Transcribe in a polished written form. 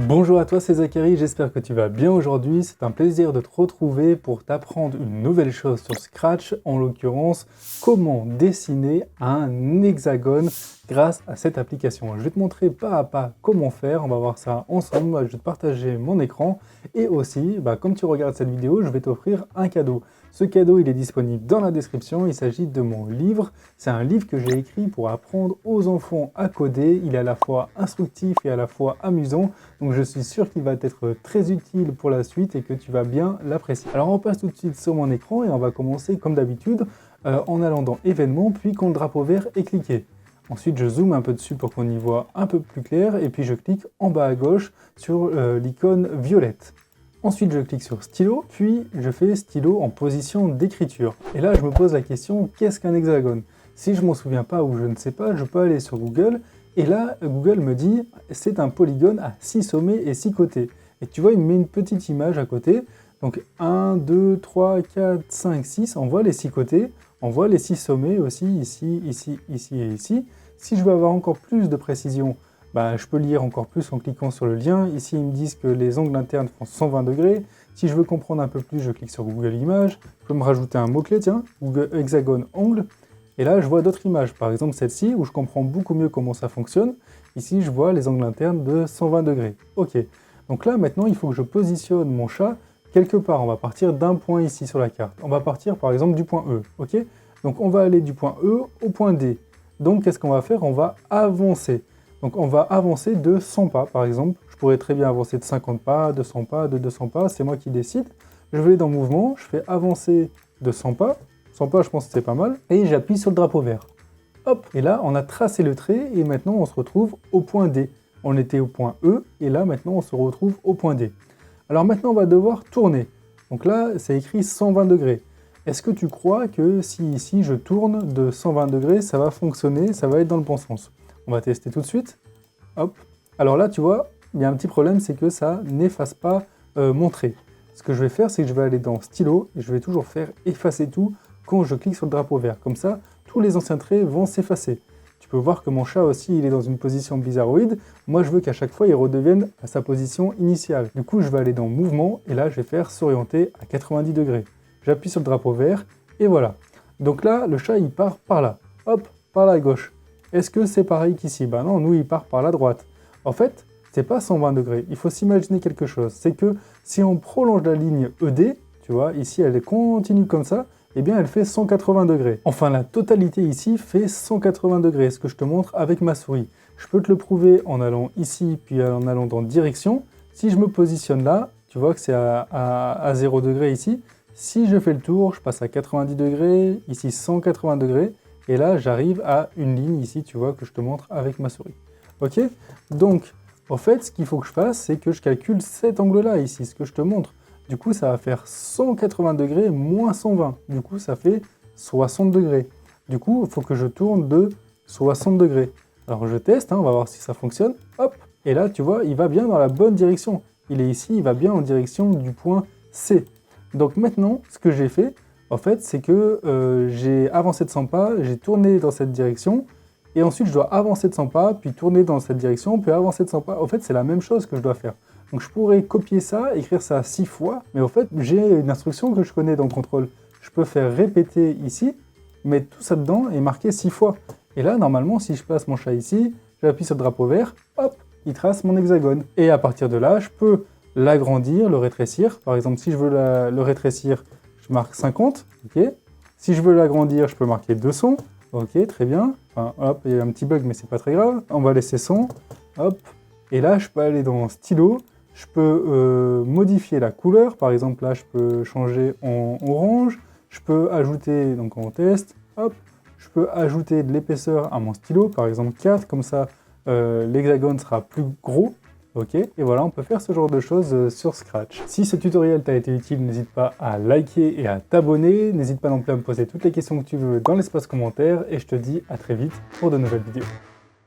Bonjour à toi, c'est Zachary, j'espère que tu vas bien aujourd'hui. C'est un plaisir de te retrouver pour t'apprendre une nouvelle chose sur Scratch, en l'occurrence, comment dessiner un hexagone grâce à cette application. Je vais te montrer pas à pas comment faire, on va voir ça ensemble, je vais te partager mon écran et aussi, comme tu regardes cette vidéo, je vais t'offrir un cadeau. Ce cadeau, il est disponible dans la description, il s'agit de mon livre. C'est un livre que j'ai écrit pour apprendre aux enfants à coder. Il est à la fois instructif et à la fois amusant. Donc je suis sûr qu'il va être très utile pour la suite et que tu vas bien l'apprécier. Alors on passe tout de suite sur mon écran et on va commencer comme d'habitude en allant dans événements, puis quand le drapeau vert est cliqué. Ensuite je zoome un peu dessus pour qu'on y voit un peu plus clair et puis je clique en bas à gauche sur l'icône violette. Ensuite je clique sur stylo, puis je fais stylo en position d'écriture. Et là je me pose la question, qu'est-ce qu'un hexagone? Si je m'en souviens pas ou je ne sais pas, je peux aller sur Google. Et là, Google me dit, c'est un polygone à 6 sommets et 6 côtés. Et tu vois, il me met une petite image à côté. Donc 1, 2, 3, 4, 5, 6, on voit les 6 côtés. On voit les 6 sommets aussi, ici, ici, ici et ici. Si je veux avoir encore plus de précision, je peux lire encore plus en cliquant sur le lien. Ici, ils me disent que les angles internes font 120 degrés. Si je veux comprendre un peu plus, je clique sur Google Images. Je peux me rajouter un mot-clé, tiens, Google hexagone angle. Et là, je vois d'autres images, par exemple celle-ci, où je comprends beaucoup mieux comment ça fonctionne. Ici, je vois les angles internes de 120 degrés. Ok, donc là, maintenant, il faut que je positionne mon chat quelque part. On va partir d'un point ici sur la carte. On va partir, par exemple, du point E. Ok, donc on va aller du point E au point D. Donc, qu'est-ce qu'on va faire? On va avancer. Donc, on va avancer de 100 pas, par exemple. Je pourrais très bien avancer de 50 pas, de 100 pas, de 200 pas. C'est moi qui décide. Je vais dans Mouvement, je fais avancer de 100 pas. 100 pas, je pense que c'est pas mal. Et j'appuie sur le drapeau vert. Hop, et là, on a tracé le trait et maintenant, on se retrouve au point D. On était au point E et là, maintenant, on se retrouve au point D. Alors maintenant, on va devoir tourner. Donc là, c'est écrit 120 degrés. Est-ce que tu crois que si ici, je tourne de 120 degrés, ça va fonctionner, ça va être dans le bon sens? On va tester tout de suite. Hop. Alors là, tu vois, il y a un petit problème, c'est que ça n'efface pas mon trait. Ce que je vais faire, c'est que je vais aller dans stylo et je vais toujours faire effacer tout quand je clique sur le drapeau vert. Comme ça, tous les anciens traits vont s'effacer. Tu peux voir que mon chat aussi, il est dans une position bizarroïde. Moi, je veux qu'à chaque fois, il redevienne à sa position initiale. Du coup, je vais aller dans Mouvement, et là, je vais faire s'orienter à 90 degrés. J'appuie sur le drapeau vert, et voilà. Donc là, le chat, il part par là. Hop, par là à gauche. Est-ce que c'est pareil qu'ici? Non, nous, il part par la droite. En fait, c'est pas 120 degrés. Il faut s'imaginer quelque chose. C'est que si on prolonge la ligne ED, tu vois, ici, elle continue comme ça, eh bien elle fait 180 degrés. Enfin, la totalité ici fait 180 degrés, ce que je te montre avec ma souris. Je peux te le prouver en allant ici, puis en allant dans direction. Si je me positionne là, tu vois que c'est à 0 degré ici. Si je fais le tour, je passe à 90 degrés, ici 180 degrés, et là j'arrive à une ligne ici, tu vois, que je te montre avec ma souris. Ok? Donc, en fait, ce qu'il faut que je fasse, c'est que je calcule cet angle-là ici, ce que je te montre. Du coup, ça va faire 180 degrés moins 120. Du coup, ça fait 60 degrés. Du coup, il faut que je tourne de 60 degrés. Alors, je teste, on va voir si ça fonctionne. Hop, et là, tu vois, il va bien dans la bonne direction. Il est ici, il va bien en direction du point C. Donc maintenant, ce que j'ai fait, en fait, c'est que j'ai avancé de 100 pas, j'ai tourné dans cette direction, et ensuite, je dois avancer de 100 pas, puis tourner dans cette direction, puis avancer de 100 pas. En fait, c'est la même chose que je dois faire. Donc je pourrais copier ça, écrire ça 6 fois, mais en fait, j'ai une instruction que je connais dans le contrôle. Je peux faire répéter ici, mettre tout ça dedans et marquer 6 fois. Et là, normalement, si je place mon chat ici, j'appuie sur le drapeau vert, hop, il trace mon hexagone. Et à partir de là, je peux l'agrandir, le rétrécir. Par exemple, si je veux le rétrécir, je marque 50, ok. Si je veux l'agrandir, je peux marquer 200, ok, très bien. Enfin, hop, il y a un petit bug, mais c'est pas très grave. On va laisser 100, hop. Et là, je peux aller dans stylo. Je peux modifier la couleur, par exemple là je peux changer en orange, je peux ajouter, donc en test, hop, je peux ajouter de l'épaisseur à mon stylo, par exemple 4, comme ça l'hexagone sera plus gros, ok, et voilà, on peut faire ce genre de choses sur Scratch. Si ce tutoriel t'a été utile, n'hésite pas à liker et à t'abonner, n'hésite pas non plus à me poser toutes les questions que tu veux dans l'espace commentaire, et je te dis à très vite pour de nouvelles vidéos.